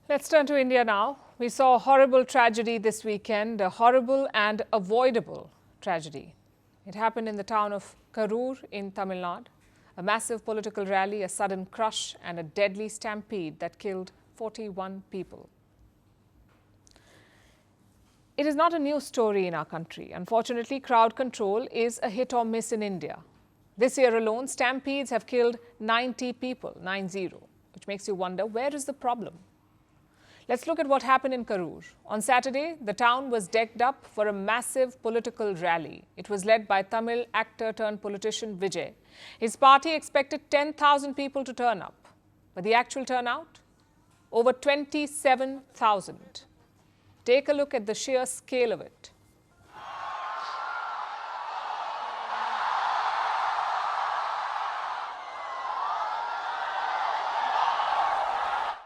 Let's turn to India now. We saw a horrible tragedy this weekend, a horrible and avoidable tragedy. It happened in the town of Karur in Tamil Nadu. A massive political rally, a sudden crush and a deadly stampede that killed 41 people. It is not a new story in our country. Unfortunately, crowd control is a hit or miss in India. This year alone, stampedes have killed 90 people, 90, which makes you wonder, where is the problem? Let's look at what happened in Karur. On Saturday, the town was decked up for a massive political rally. It was led by Tamil actor turned politician Vijay. His party expected 10,000 people to turn up. But the actual turnout? Over 27,000. Take a look at the sheer scale of it.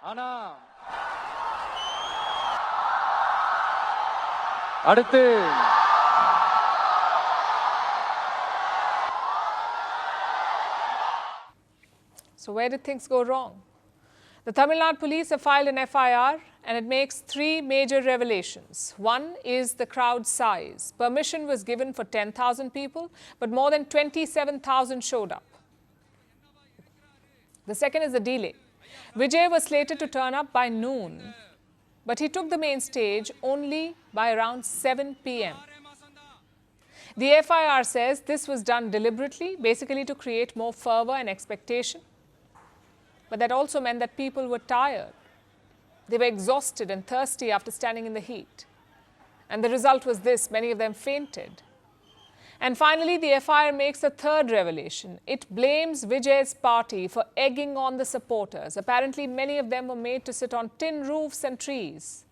Anna. அடுத்து So where did things go wrong? The Tamil Nadu police have filed an FIR and it makes three major revelations. One is the crowd size. Permission was given for 10,000 people, but more than 27,000 showed up. The second is the delay. Vijay was slated to turn up by noon, but he took the main stage only by around 7 p.m. The FIR says this was done deliberately, basically to create more fervour and expectation. But that also meant that people were tired. They were exhausted and thirsty after standing in the heat. And the result was this: many of them fainted. And finally, the FIR makes a third revelation. It blames Vijay's party for egging on the supporters. Apparently, many of them were made to sit on tin roofs and trees.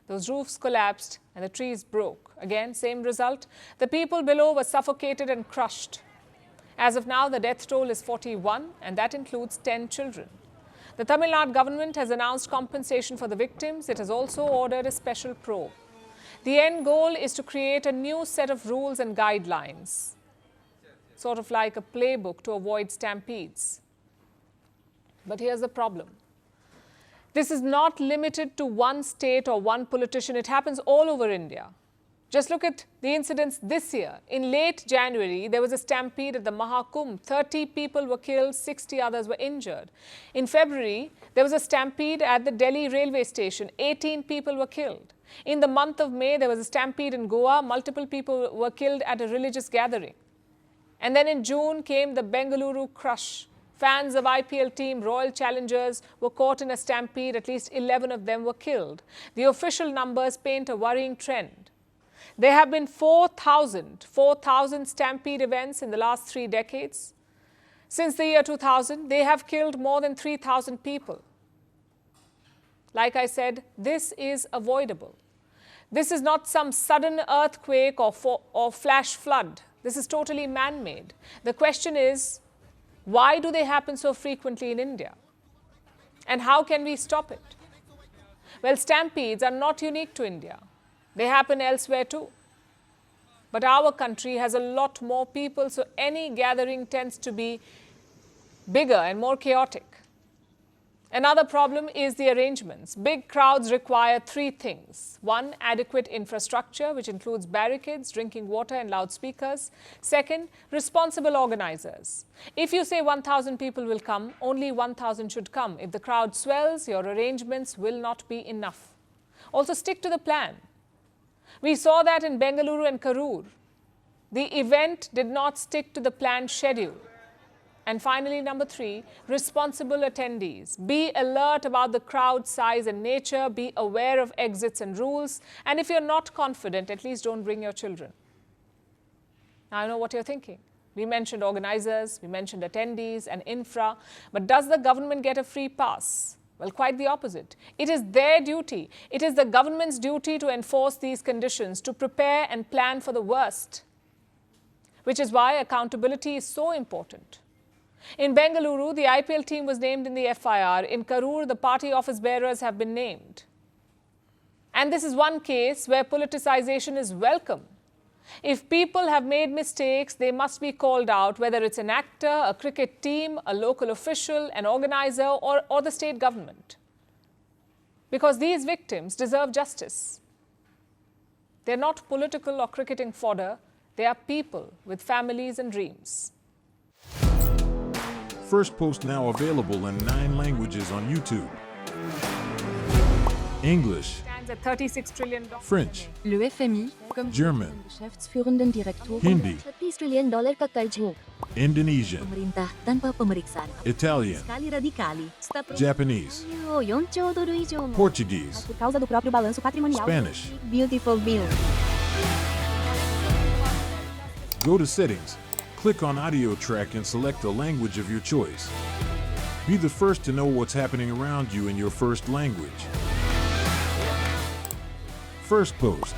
Those roofs collapsed and the trees broke. Again, same result. The people below were suffocated and crushed. As of now, the death toll is 41, and that includes 10 children. The Tamil Nadu government has announced compensation for the victims. It has also ordered a special probe. The end goal is to create a new set of rules and guidelines, sort of like a playbook to avoid stampedes. But here's the problem. This is not limited to one state or one politician. It happens all over India. Just look at the incidents this year. In late January, there was a stampede at the Mahakumbh. 30 people were killed, 60 others were injured. In February, there was a stampede at the Delhi railway station. 18 people were killed. In the month of May, there was a stampede in Goa. Multiple people were killed at a religious gathering. And then in June came the Bengaluru crush. Fans of IPL team Royal Challengers were caught in a stampede. At least 11 of them were killed. The official numbers paint a worrying trend. There have been 4,000 stampede events in the last 3 decades. Since the year 2000, they have killed more than 3,000 people. Like I said, this is avoidable. This is not some sudden earthquake or flash flood. This is totally man-made. The question is, why do they happen so frequently in India? And how can we stop it? Well, stampedes are not unique to India. They happen elsewhere too. But our country has a lot more people, so any gathering tends to be bigger and more chaotic. Another problem is the arrangements. Big crowds require 3 things. 1, adequate infrastructure, which includes barricades, drinking water and loudspeakers. 2, responsible organizers. If you say 1,000 people will come, only 1,000 should come. If the crowd swells, your arrangements will not be enough. Also, stick to the plan. We saw that in Bengaluru and Karur. The event did not stick to the planned schedule. And finally, number 3, responsible attendees. Be alert about the crowd size and nature. Be aware of exits and rules. And if you're not confident, at least don't bring your children. Now, I know what you're thinking. We mentioned organizers, we mentioned attendees and infra. But does the government get a free pass? Well, quite the opposite. It is their duty. It is the government's duty to enforce these conditions, to prepare and plan for the worst. Which is why accountability is so important. In Bengaluru, the IPL team was named in the FIR. In Karur, the party office bearers have been named. And this is one case where politicization is welcome. If people have made mistakes, they must be called out, whether it's an actor, a cricket team, a local official, an organizer, or the state government. because these victims deserve justice. They're not political or cricketing fodder. They are people with families and dreams. Firstpost now available in 9 languages on YouTube. English, Stands at $36 trillion. French, Le FMI, comme German, Geschäftsführenden Direktoren, Hindi, $30 trillion ka karj mo. Indonesian, Pemerintah tanpa pemeriksaan. Italian, Kali radikali. Japanese, 4 兆ドル以上も Portuguese, por causa do próprio balanço patrimonial. Spanish. Beautiful bill. Go to Settings, click on Audio Track and select the language of your choice. Be the first to know what's happening around you in your first language. Firstpost.